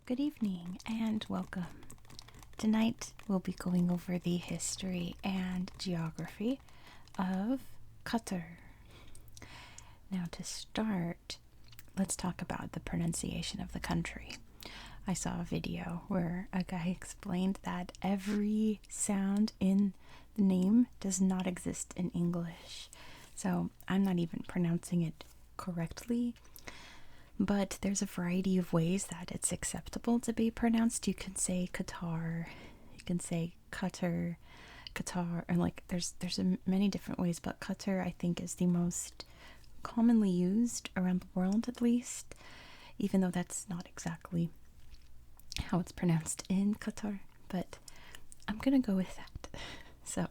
Good evening and welcome. Tonight we'll be going over the history and geography of Qatar. Now to start, let's talk about the pronunciation of the country. I saw a video where a guy explained that every sound in the name does not exist in English. So I'm not even pronouncing it correctly. But there's a variety of ways that it's acceptable to be pronounced. You can say Qatar, you can say Qatar, Qatar, and there's many different ways, but Qatar I think is the most commonly used around the world, at least, even though that's not exactly how it's pronounced in Qatar, but I'm gonna go with that. So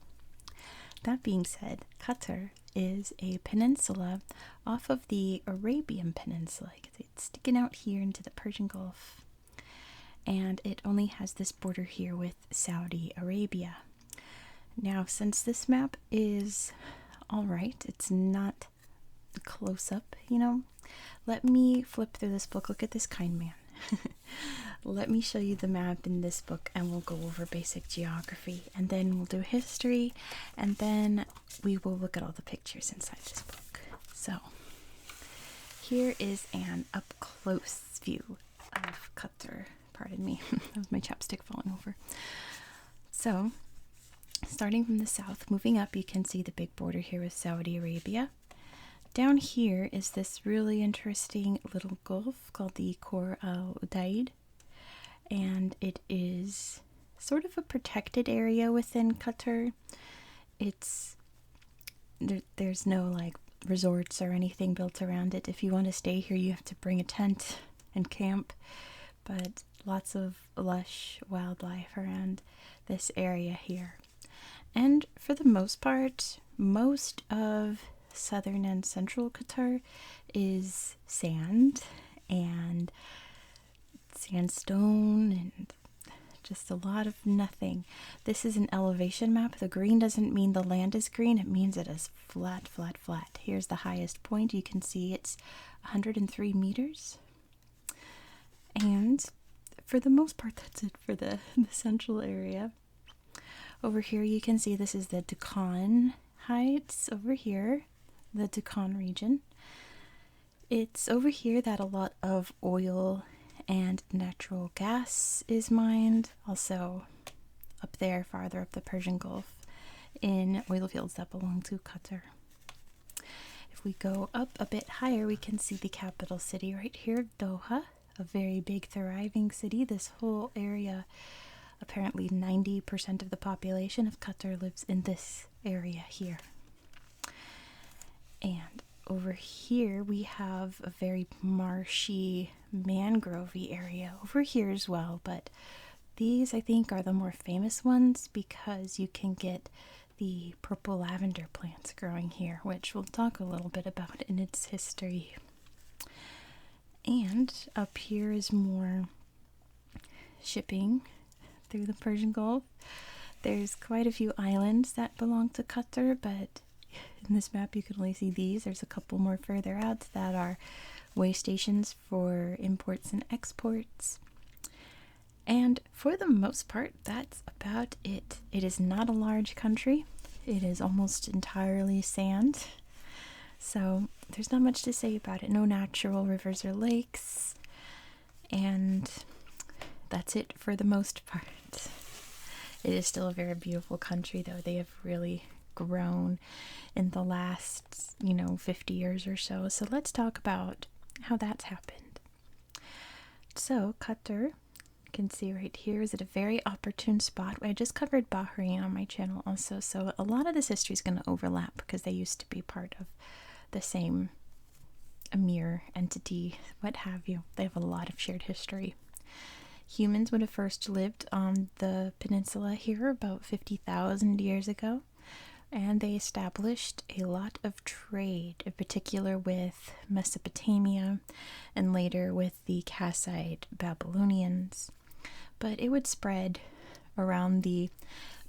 that being said, Qatar is a peninsula off of the Arabian Peninsula. You can see it's sticking out here into the Persian Gulf. And it only has this border here with Saudi Arabia. Now, since this map is alright, it's not close up, let me flip through this book. Look at this kind man. Let me show you the map in this book and we'll go over basic geography and then we'll do history and then we will look at all the pictures inside this book. So here is an up close view of Qatar. Pardon me, that was my chapstick falling over. So starting from the south, moving up, you can see the big border here with Saudi Arabia. Down here is this really interesting little gulf called the Khor al-Udaid, and it is sort of a protected area within Qatar. There's no resorts or anything built around it. If you want to stay here, you have to bring a tent and camp, but lots of lush wildlife around this area here. And for the most part, most of southern and central Qatar is sand and sandstone and just a lot of nothing. This is an elevation map. The green doesn't mean the land is green, it means it is flat, flat, flat. Here's the highest point. You can see it's 103 meters. And for the most part, that's it for the central area. Over here you can see this is the Deccan Heights over here. The Deccan region. It's over here that a lot of oil and natural gas is mined. Also up there, farther up the Persian Gulf, in oil fields that belong to Qatar. If we go up a bit higher, we can see the capital city right here, Doha, a very big, thriving city. This whole area, apparently 90% of the population of Qatar lives in this area here. And over here we have a very marshy, mangrovey area over here as well, but these I think are the more famous ones because you can get the purple lavender plants growing here, which we'll talk a little bit about in its history. And up here is more shipping through the Persian Gulf. There's quite a few islands that belong to Qatar, but in this map you can only see these. There's a couple more further out that are way stations for imports and exports. And for the most part, that's about it. It is not a large country. It is almost entirely sand. So there's not much to say about it. No natural rivers or lakes. And that's it for the most part. It is still a very beautiful country, though. They have really grown in the last 50 years or so. So let's talk about how that's happened. So Qatar, you can see right here, is at a very opportune spot. I just covered Bahrain on my channel also, so a lot of this history is going to overlap because they used to be part of the same emir entity, what have you. They have a lot of shared history. Humans would have first lived on the peninsula here about 50,000 years ago. And they established a lot of trade, in particular with Mesopotamia and later with the Kassite Babylonians. But it would spread around the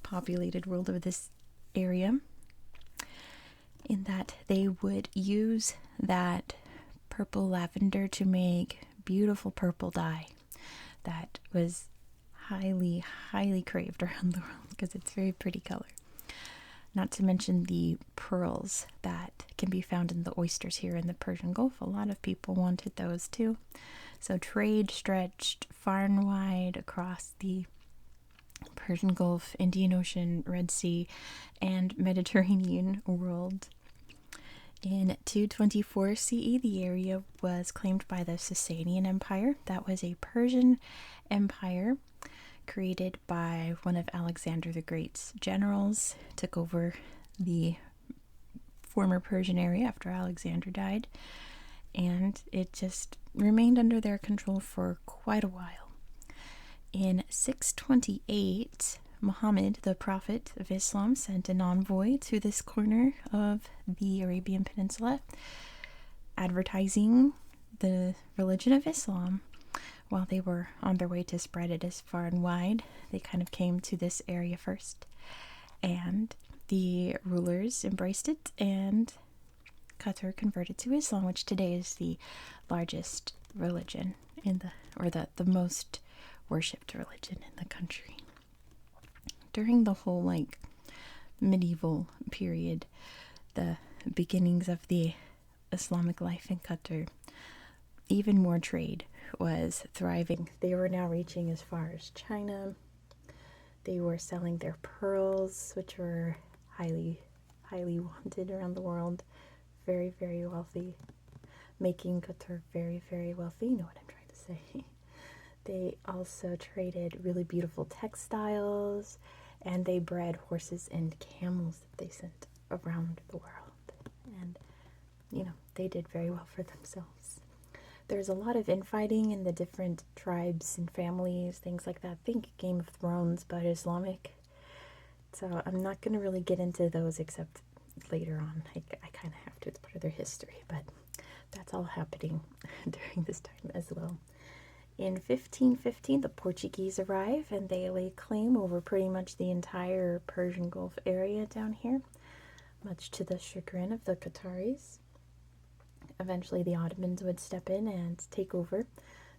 populated world of this area in that they would use that purple lavender to make beautiful purple dye. that was highly, highly craved around the world because it's a very pretty color. Not to mention the pearls that can be found in the oysters here in the Persian Gulf. A lot of people wanted those too. So trade stretched far and wide across the Persian Gulf, Indian Ocean, Red Sea, and Mediterranean world. In 224 CE, the area was claimed by the Sasanian Empire. That was a Persian empire created by one of Alexander the Great's generals. Took over the former Persian area after Alexander died, and it just remained under their control for quite a while. In 628, Muhammad, the prophet of Islam, sent an envoy to this corner of the Arabian Peninsula, advertising the religion of Islam. While they were on their way to spread it as far and wide, they kind of came to this area first, and the rulers embraced it, and Qatar converted to Islam, which today is the largest religion in the most worshipped religion in the country. During the whole medieval period, the beginnings of the Islamic life in Qatar, even more trade was thriving. They were now reaching as far as China. They were selling their pearls, which were highly, highly wanted around the world. Very, very wealthy. Making Qatar very, very wealthy. You know what I'm trying to say. They also traded really beautiful textiles, and they bred horses and camels that they sent around the world. And, they did very well for themselves. There's a lot of infighting in the different tribes and families, things like that. Think Game of Thrones, but Islamic. So I'm not going to really get into those except later on. I kind of have to. It's part of their history, but that's all happening during this time as well. In 1515, the Portuguese arrive, and they lay claim over pretty much the entire Persian Gulf area down here, much to the chagrin of the Qataris. Eventually, the Ottomans would step in and take over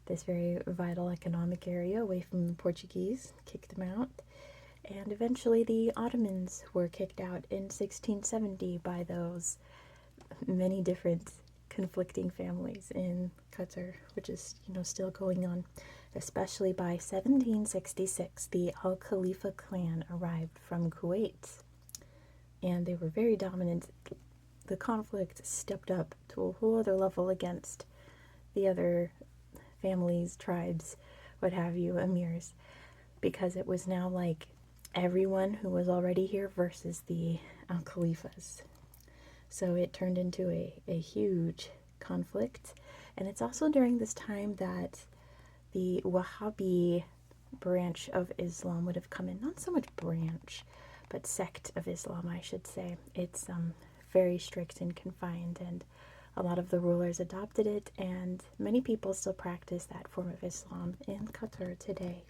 this very vital economic area away from the Portuguese, kick them out. And eventually, the Ottomans were kicked out in 1670 by those many different conflicting families in Qatar, which is, still going on. Especially by 1766, the Al Khalifa clan arrived from Kuwait, and they were very dominant. The conflict stepped up to a whole other level against the other families, tribes, what have you, emirs, because it was now like everyone who was already here versus the Al Khalifas. So it turned into a huge conflict. And it's also during this time that the Wahhabi branch of Islam would have come in. Not so much branch, but sect of Islam, I should say. It's very strict and confined, and a lot of the rulers adopted it, and many people still practice that form of Islam in Qatar today.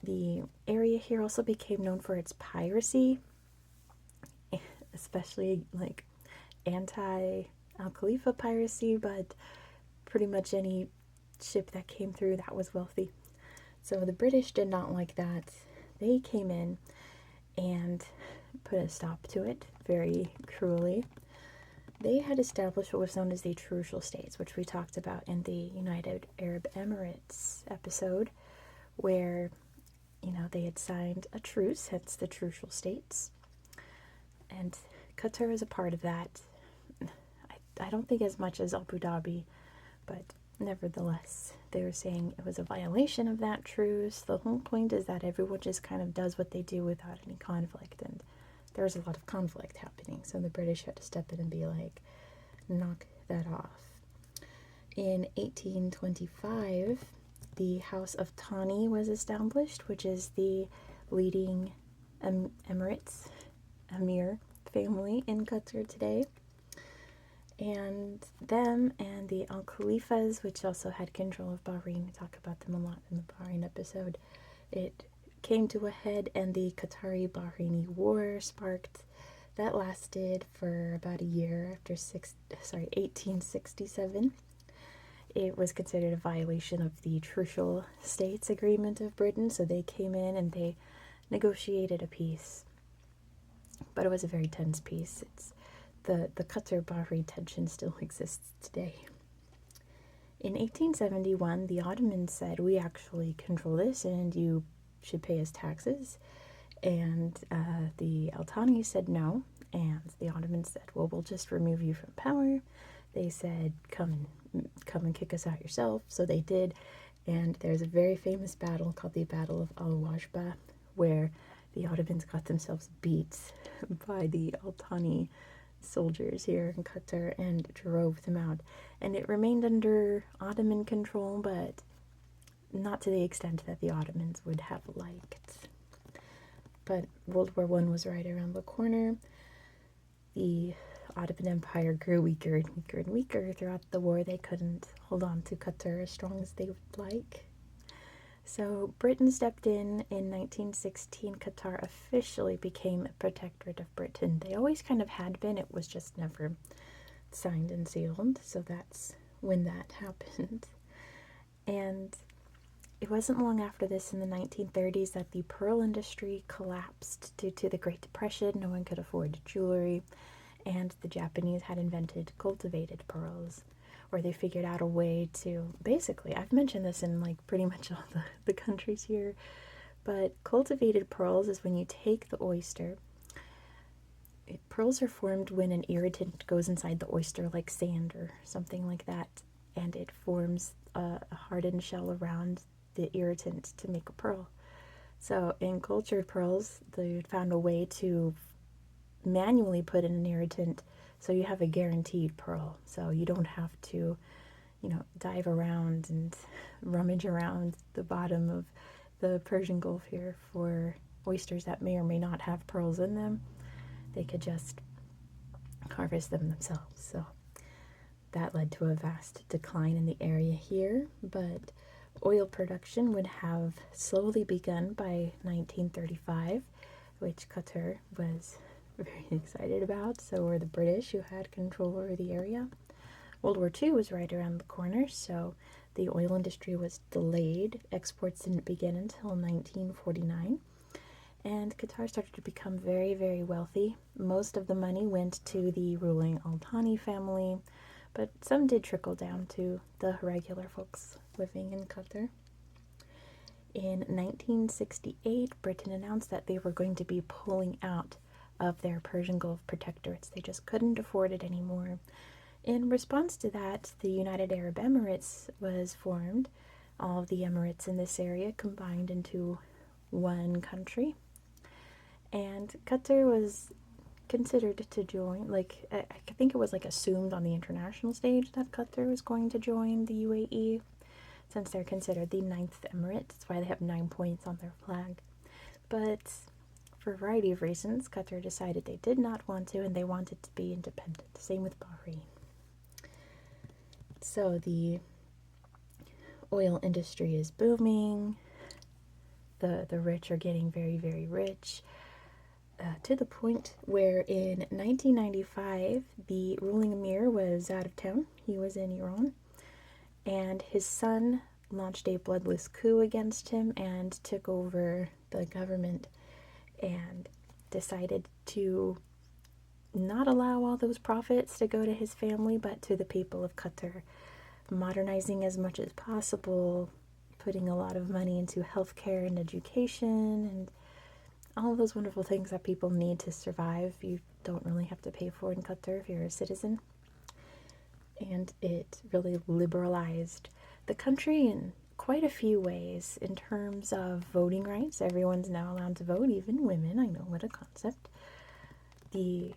The area here also became known for its piracy, especially anti-Al Khalifa piracy, but pretty much any ship that came through that was wealthy. So the British did not like that. They came in and put a stop to it very cruelly. They had established what was known as the Trucial States, which we talked about in the United Arab Emirates episode, where, they had signed a truce, hence the Trucial States. And Qatar is a part of that. I don't think as much as Abu Dhabi, but nevertheless, they were saying it was a violation of that truce. The whole point is that everyone just kind of does what they do without any conflict, and there was a lot of conflict happening, so the British had to step in and be like, knock that off. In 1825, the House of Tani was established, which is the leading emir family in Qatar today. And them and the Al Khalifas, which also had control of Bahrain, we talk about them a lot in the Bahrain episode, it came to a head, and the Qatari-Bahraini War sparked. That lasted for about a year after 1867. it was considered a violation of the Trucial States Agreement of Britain, so they came in and they negotiated a peace. But it was a very tense peace. The Qatar-Bahrain tension still exists today. In 1871, the Ottomans said, we actually control this and you should pay us taxes. And the Al-Thani said no, and the Ottomans said, well, we'll just remove you from power. They said, come and kick us out yourself. So they did, and there's a very famous battle called the Battle of Al-Wajba, where the Ottomans got themselves beat by the Al-Thani soldiers here in Qatar and drove them out. And it remained under Ottoman control, but not to the extent that the Ottomans would have liked. But World War I was right around the corner. The Ottoman Empire grew weaker and weaker and weaker throughout the war. They couldn't hold on to Qatar as strong as they would like. So Britain stepped in 1916. Qatar officially became a protectorate of Britain. They always kind of had been. It was just never signed and sealed. So that's when that happened. And it wasn't long after this, in the 1930s, that the pearl industry collapsed due to the Great Depression. No one could afford jewelry, and the Japanese had invented cultivated pearls, where they figured out a way to, basically, I've mentioned this in like pretty much all the countries here, but cultivated pearls is when you take the oyster. Pearls are formed when an irritant goes inside the oyster, like sand or something like that, and it forms a hardened shell around the irritant to make a pearl. So in cultured pearls, they found a way to manually put in an irritant, so you have a guaranteed pearl. So you don't have to, dive around and rummage around the bottom of the Persian Gulf here for oysters that may or may not have pearls in them. They could just harvest them themselves. So that led to a vast decline in the area here, but oil production would have slowly begun by 1935, which Qatar was very excited about. So were the British, who had control over the area. World War II was right around the corner, so the oil industry was delayed. Exports didn't begin until 1949. And Qatar started to become very, very wealthy. Most of the money went to the ruling Al-Thani family, but some did trickle down to the regular folks living in Qatar. In 1968, Britain announced that they were going to be pulling out of their Persian Gulf protectorates. They just couldn't afford it anymore. In response to that, the United Arab Emirates was formed. All of the emirates in this area combined into one country. And Qatar was considered to join, I think it was assumed on the international stage that Qatar was going to join the UAE, since they're considered the 9th emirate. That's why they have 9 points on their flag. But for a variety of reasons, Qatar decided they did not want to, and they wanted to be independent. Same with Bahrain. So the oil industry is booming. The rich are getting very, very rich. To the point where in 1995, the ruling emir was out of town. He was in Iran. And his son launched a bloodless coup against him and took over the government and decided to not allow all those profits to go to his family, but to the people of Qatar, modernizing as much as possible, putting a lot of money into healthcare and education and all of those wonderful things that people need to survive. You don't really have to pay for in Qatar if you're a citizen. And it really liberalized the country in quite a few ways in terms of voting rights. Everyone's now allowed to vote, even women. I know, what a concept. The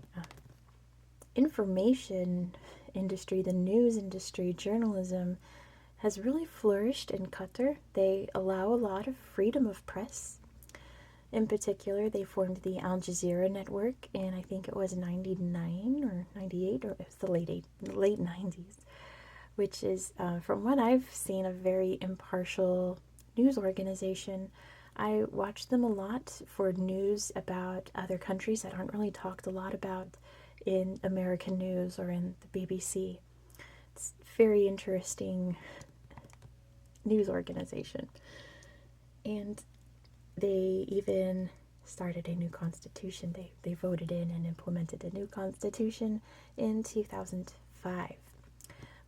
information industry, the news industry, journalism has really flourished in Qatar. They allow a lot of freedom of press. In particular, they formed the Al Jazeera network in, I think it was 99 or 98, or it was the late 90s, which is, from what I've seen, a very impartial news organization. I watch them a lot for news about other countries that aren't really talked a lot about in American news or in the BBC. It's a very interesting news organization. And they even started a new constitution. They voted in and implemented a new constitution in 2005.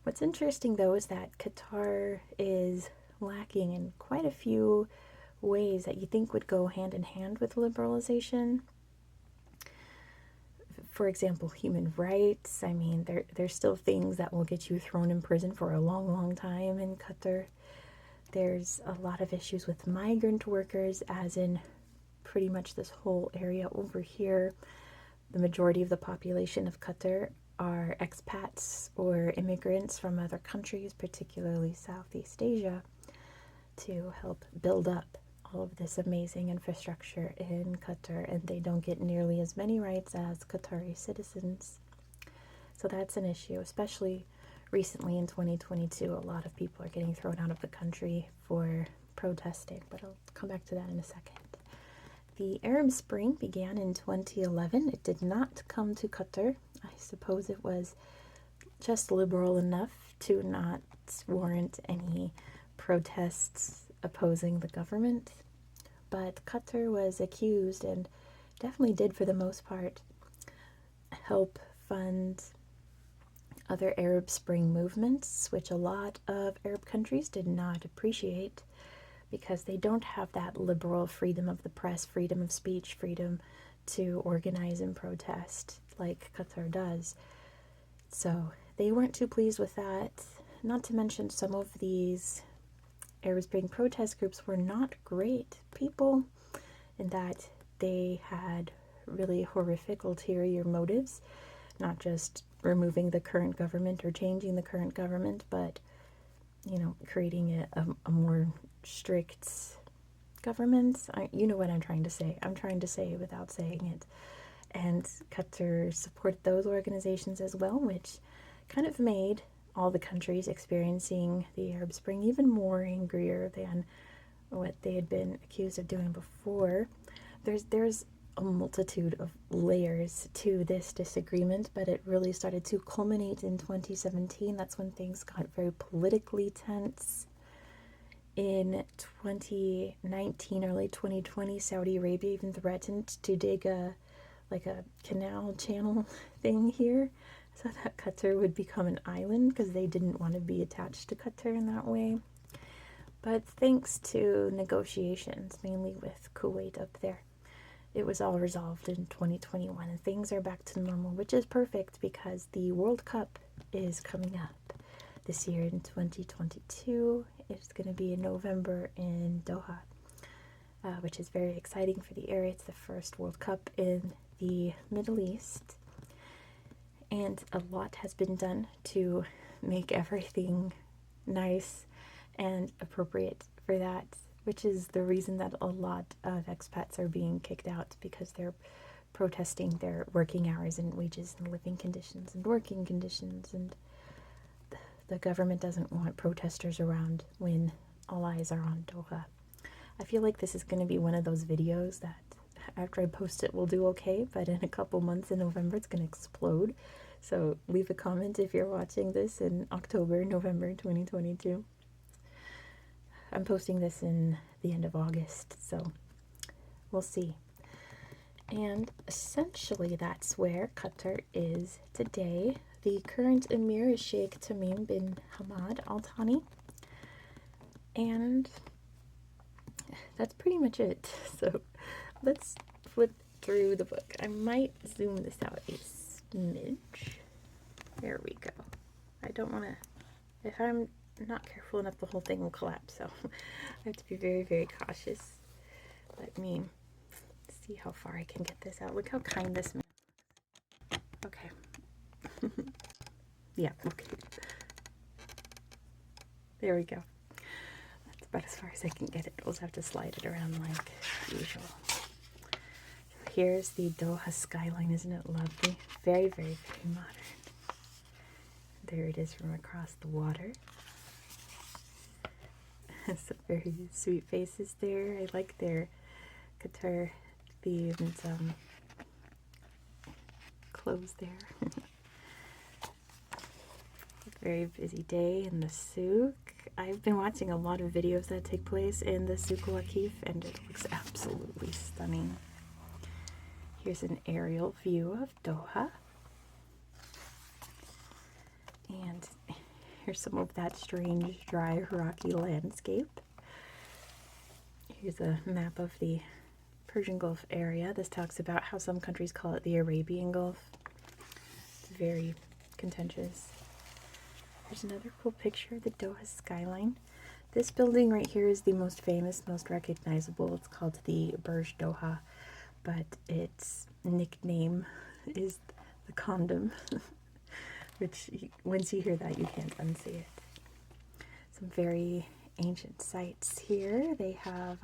What's interesting, though, is that Qatar is lacking in quite a few ways that you think would go hand in hand with liberalization. For example, human rights. I mean, there's still things that will get you thrown in prison for a long, long time in Qatar. There's a lot of issues with migrant workers, as in pretty much this whole area over here. The majority of the population of Qatar are expats or immigrants from other countries, particularly Southeast Asia, to help build up all of this amazing infrastructure in Qatar, and they don't get nearly as many rights as Qatari citizens. So that's an issue, especially recently in 2022. A lot of people are getting thrown out of the country for protesting, but I'll come back to that in a second. The Arab Spring began in 2011. It did not come to Qatar. I suppose it was just liberal enough to not warrant any protests opposing the government. But Qatar was accused, and definitely did for the most part, help fund other Arab Spring movements, which a lot of Arab countries did not appreciate, because they don't have that liberal freedom of the press, freedom of speech, freedom to organize and protest like Qatar does. So they weren't too pleased with that. Not to mention, some of these Arab Spring protest groups were not great people, in that they had really horrific ulterior motives, not just removing the current government or changing the current government, but, you know, creating a more strict government. You know what I'm trying to say. I'm trying to say it without saying it. And Qatar supported those organizations as well, which kind of made all the countries experiencing the Arab Spring even more angrier than what they had been accused of doing before. There's a multitude of layers to this disagreement, but it really started to culminate in 2017. That's when things got very politically tense. In 2019, early 2020, Saudi Arabia even threatened to dig a canal channel thing here, so that Qatar would become an island, because they didn't want to be attached to Qatar in that way. But thanks to negotiations, mainly with Kuwait up there, it was all resolved in 2021, and things are back to normal, which is perfect, because the World Cup is coming up this year in 2022. It's going to be in November in Doha, which is very exciting for the area. It's the first World Cup in the Middle East, and a lot has been done to make everything nice and appropriate for that, which is the reason that a lot of expats are being kicked out, because they're protesting their working hours and wages and living conditions and working conditions, and the government doesn't want protesters around when all eyes are on Doha. I feel like this is going to be one of those videos that after I post it will do okay, but in a couple months in November it's going to explode. So leave a comment if you're watching this in October, November 2022. I'm posting this in the end of August, so we'll see. And essentially that's where Qatar is today. The current emir is Sheikh Tamim bin Hamad Al Thani, and that's pretty much it. So let's flip through the book. I might zoom this out a smidge. There we go. I don't want to, if I'm not careful enough, the whole thing will collapse, so I have to be very, very cautious. Let me see how far I can get this out. Look how kind this man is. Okay. Yeah, okay. There we go. That's about as far as I can get it. We'll have to slide it around like usual. So here's the Doha skyline. Isn't it lovely? Very, very, very modern. There it is from across the water. Some very sweet faces there. I like their Qatar themed clothes there. Very busy day in the souk. I've been watching a lot of videos that take place in the Souk Waqif, and it looks absolutely stunning. Here's an aerial view of Doha. And here's some of that strange, dry, rocky landscape. Here's a map of the Persian Gulf area. This talks about how some countries call it the Arabian Gulf. It's very contentious. Here's another cool picture of the Doha skyline. This building right here is the most famous, most recognizable. It's called the Burj Doha, but its nickname is the condom, which once you hear that, you can't unsee it. Some very ancient sites here. They have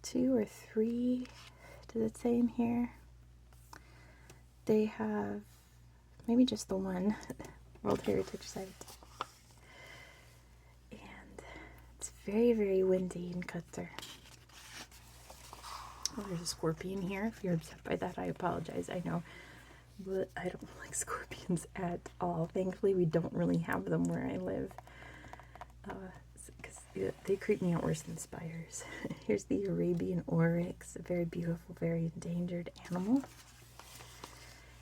2 or 3, does it say in here? They have maybe just the one World Heritage Site. And it's very, very windy in Qatar. Oh, there's a scorpion here. If you're upset by that, I apologize. I know, but I don't like scorpions at all. Thankfully, we don't really have them where I live, because they creep me out worse than spiders. Here's the Arabian oryx, a very beautiful, very endangered animal.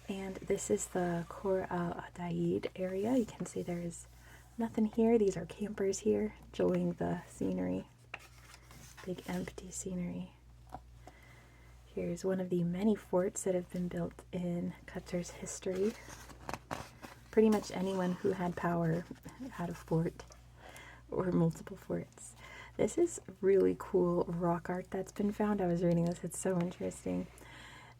And this is the Khor al-Adaid area. You can see there's nothing here. These are campers here, enjoying the scenery. Big empty scenery. Here's one of the many forts that have been built in Qatar's history. Pretty much anyone who had power had a fort or multiple forts. This is really cool rock art that's been found. I was reading this. It's so interesting.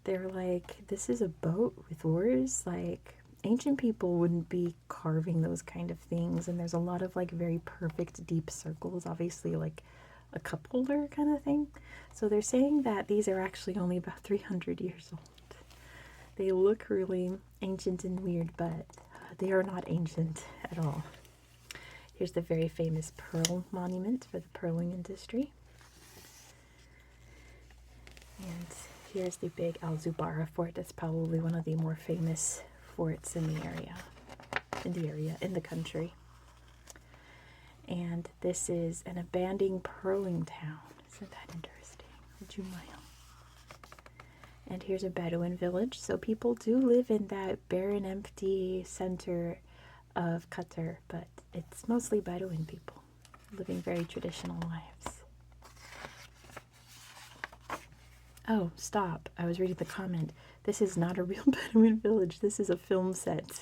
They're like, this is a boat with oars. Like, ancient people wouldn't be carving those kind of things. And there's a lot of like very perfect deep circles, obviously like a cup holder kind of thing. So they're saying that these are actually only about 300 years old. They look really ancient and weird, but they are not ancient at all. Here's the very famous pearl monument for the pearling industry. And here's the big Al Zubarah fort. That's probably one of the more famous forts in the area, in the country. And this is an abandoned pearling town. Isn't that interesting? Jumail. And here's a Bedouin village. So people do live in that barren, empty center of Qatar, but it's mostly Bedouin people living very traditional lives. Oh, stop. I was reading the comment. This is not a real Bedouin village. This is a film set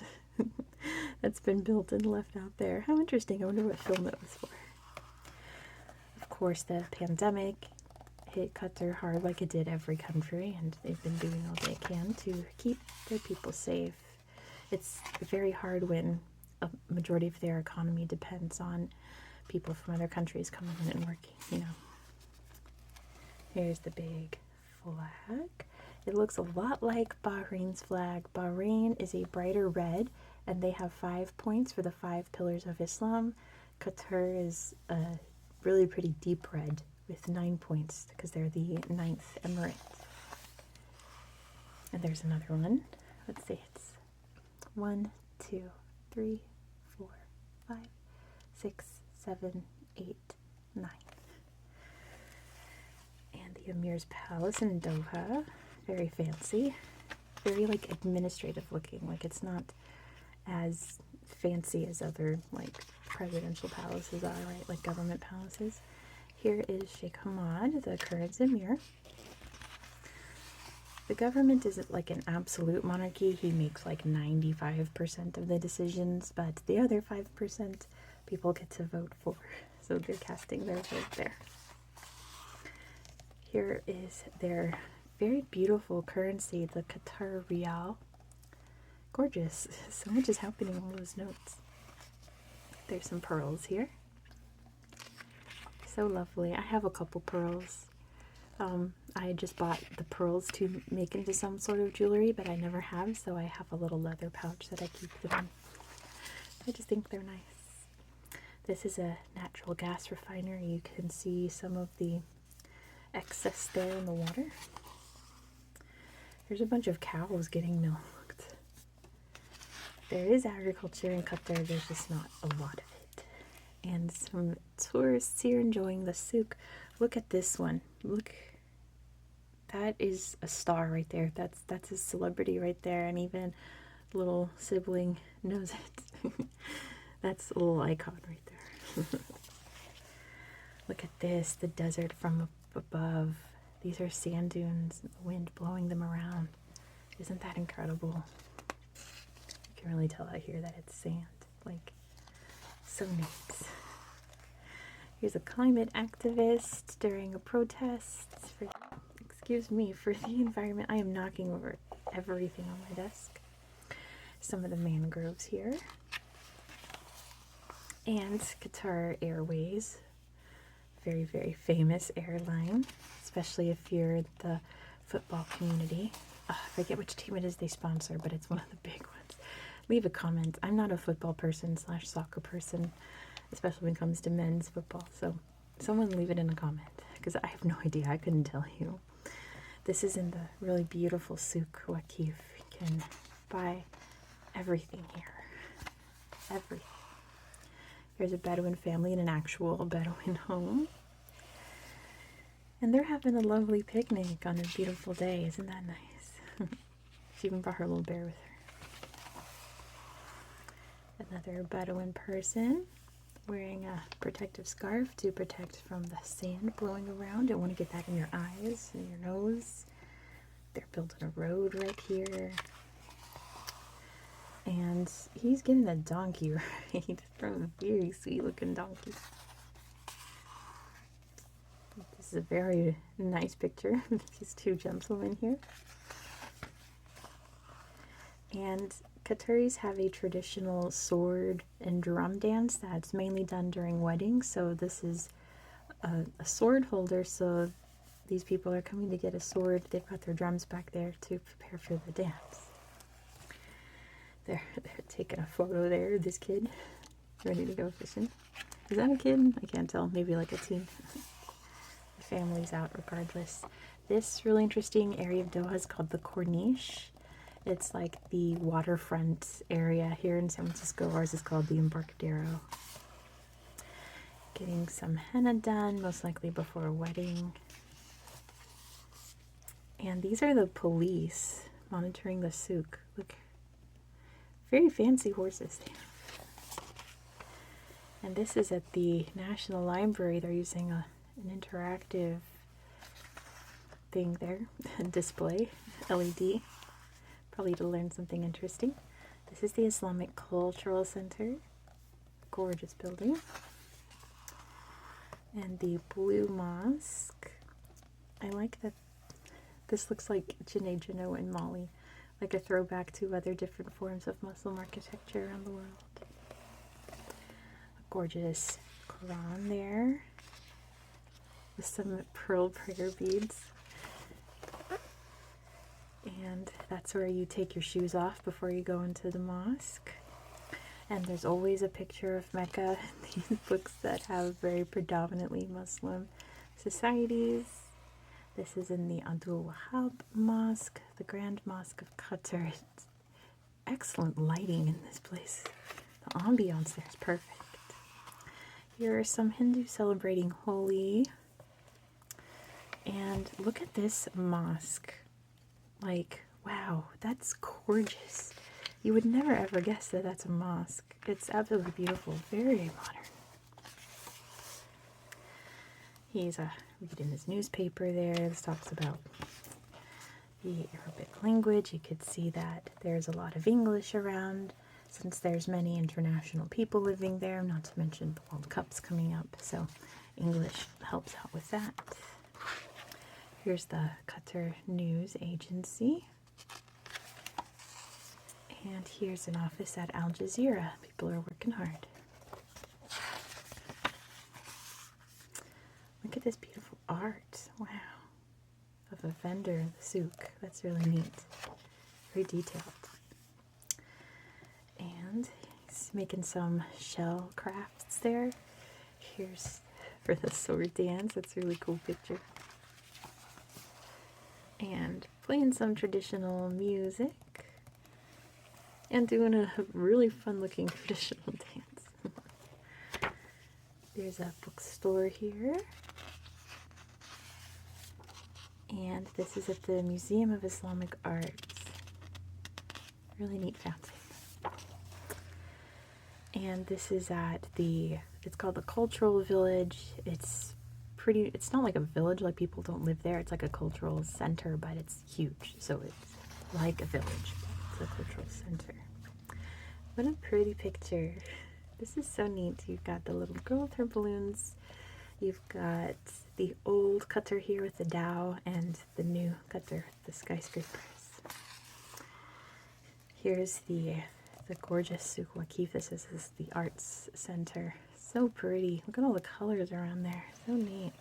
that's been built and left out there. How interesting. I wonder what film it was for. Of course, the pandemic hit Qatar hard like it did every country, and they've been doing all they can to keep their people safe. It's very hard when a majority of their economy depends on people from other countries coming in and working, you know. Here's the big flag. It looks a lot like Bahrain's flag. Bahrain is a brighter red, and they have 5 points for the 5 pillars of Islam. Qatar is a really pretty deep red with 9 points because they're the 9th emirate. And there's another one. Let's see, it's 1, 2, 3, 4, 5, 6, 7, 8, 9. And the Emir's Palace in Doha, very fancy, very like administrative looking, like it's not as fancy as other like presidential palaces are, right, like government palaces. Here is Sheikh Hamad, the current Emir. The government isn't like an absolute monarchy. He makes like 95% of the decisions, but the other 5% people get to vote for, so they're casting their vote there. Here is their very beautiful currency, the Qatar Rial. Gorgeous. So much is happening on those notes. There's some pearls here. So lovely. I have a couple pearls. I just bought the pearls to make into some sort of jewelry, but I never have, so I have a little leather pouch that I keep them in. I just think they're nice. This is a natural gas refinery. You can see some of the excess there in the water. There's a bunch of cows getting milked. There is agriculture in Qatar, there's just not a lot of it. And some tourists here enjoying the souk. Look at this one. Look, that is a star right there. That's a celebrity right there, and even little sibling knows it. That's a little icon right there. Look at this, the desert from above. These are sand dunes, the wind blowing them around. Isn't that incredible? You can really tell out here that it's sand. Like, so neat. Here's a climate activist during a protest for, excuse me, for the environment. I am knocking over everything on my desk. Some of the mangroves here. And Qatar Airways, very, very famous airline, especially if you're the football community. I forget which team it is they sponsor, but it's one of the big ones. Leave a comment. I'm not a football person / soccer person, especially when it comes to men's football. So someone leave it in a comment, because I have no idea. I couldn't tell you. This is in the really beautiful Souk Waqif. You can buy everything here. Everything. Here's a Bedouin family in an actual Bedouin home. And they're having a lovely picnic on a beautiful day. Isn't that nice? She even brought her little bear with her. Another Bedouin person wearing a protective scarf to protect from the sand blowing around. Don't want to get that in your eyes and your nose. They're building a road right here. And he's getting a donkey right from a very sweet looking donkey. This is a very nice picture of these two gentlemen here. And Qataris have a traditional sword and drum dance that's mainly done during weddings. So this is a sword holder, so these people are coming to get a sword. They've got their drums back there to prepare for the dance. They're taking a photo there, this kid, ready to go fishing. Is that a kid? I can't tell. Maybe like a teen. The family's out regardless. This really interesting area of Doha is called the Corniche. It's like the waterfront area here in San Francisco. Ours is called the Embarcadero. Getting some henna done, most likely before a wedding. And these are the police monitoring the souk. Look. Very fancy horses there. And this is at the National Library. They're using an interactive thing there, a display, LED, probably to learn something interesting. This is the Islamic Cultural Center. Gorgeous building. And the Blue Mosque. I like that this looks like Janae Jano in Mali. Like a throwback to other different forms of Muslim architecture around the world. A gorgeous Quran there with some pearl prayer beads. And that's where you take your shoes off before you go into the mosque. And there's always a picture of Mecca in these books that have very predominantly Muslim societies. This is in the Abdul Wahab Mosque, the Grand Mosque of Qatar. It's excellent lighting in this place. The ambiance there is perfect. Here are some Hindus celebrating Holi. And look at this mosque. Like, wow, that's gorgeous. You would never ever guess that that's a mosque. It's absolutely beautiful, very modern. He's reading his newspaper there. This talks about the Arabic language. You could see that there's a lot of English around since there's many international people living there, not to mention the World Cup's coming up, so English helps out with that. Here's the Qatar News Agency. And here's an office at Al Jazeera. People are working hard. Look at this beautiful art. Wow. Of a vendor in the souk. That's really neat. Very detailed. And he's making some shell crafts there. Here's for the sword dance. That's a really cool picture. And playing some traditional music. and doing a really fun looking traditional dance. There's a bookstore here. And this is at the Museum of Islamic Arts. Really neat fountain. And this is at it's called the Cultural Village. It's not like a village, like people don't live there. It's like a cultural center, but it's huge. So it's like a village, but it's a cultural center. What a pretty picture. This is so neat. You've got the little girl with her balloons. You've got the old Qatar here with the Dow and the new Qatar with the skyscrapers. Here's the gorgeous Souk Waqif. This is the arts center. So pretty. Look at all the colors around there. So neat.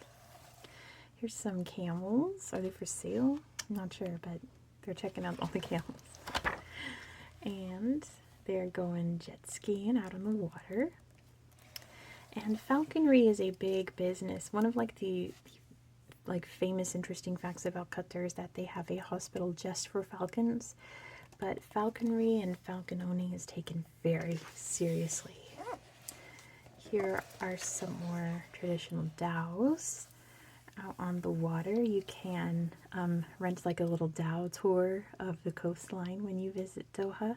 Here's some camels. Are they for sale? I'm not sure, but they're checking out all the camels. And they're going jet skiing out on the water. And falconry is a big business. One of the famous interesting facts about Qatar is that they have a hospital just for falcons. But falconry and falcon owning is taken very seriously. Here are some more traditional dhows out on the water. You can rent like a little dhow tour of the coastline when you visit Doha.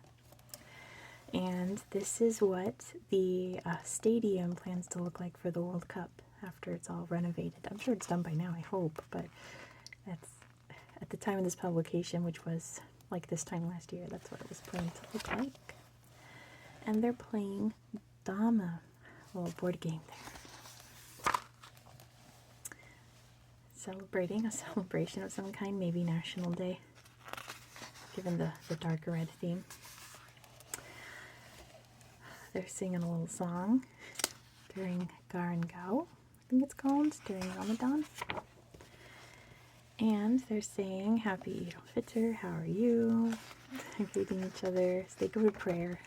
And this is what the stadium plans to look like for the World Cup after it's all renovated. I'm sure it's done by now, I hope, but that's at the time of this publication, which was like this time last year, that's what it was planned to look like. And they're playing Dama, a little board game there. Celebrating a celebration of some kind, maybe National Day, given the dark red theme. They're singing a little song during Gar and Gao, I think it's called, during Ramadan. And they're saying, Happy Eid al-Fitr, how are you? They're greeting each other as they go to prayer.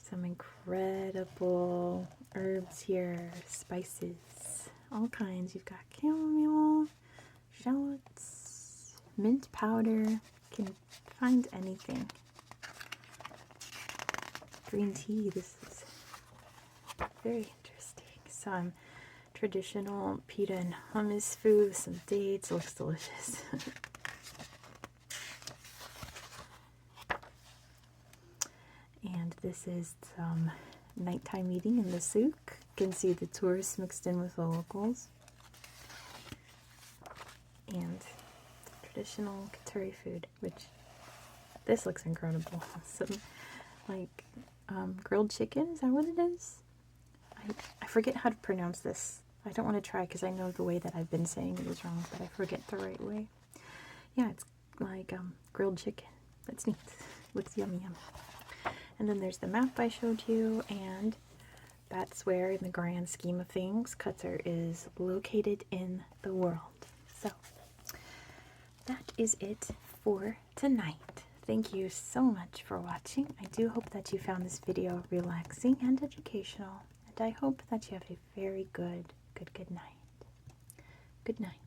Some incredible herbs here, spices, all kinds. You've got chamomile, shallots, mint powder. You can find anything. Green tea, this is very interesting. Some traditional pita and hummus food with some dates. Looks delicious. And this is some nighttime eating in the souk. You can see the tourists mixed in with the locals. And traditional Qatari food, which this looks incredible. Some grilled chicken, is that what it is? I forget how to pronounce this. I don't want to try because I know the way that I've been saying it is wrong, but I forget the right way. Yeah, it's like grilled chicken. That's neat. Looks yummy, yummy. And then there's the map I showed you, and that's where, in the grand scheme of things, Qatar is located in the world. So, that is it for tonight. Thank you so much for watching. I do hope that you found this video relaxing and educational, and I hope that you have a very good night. Good night.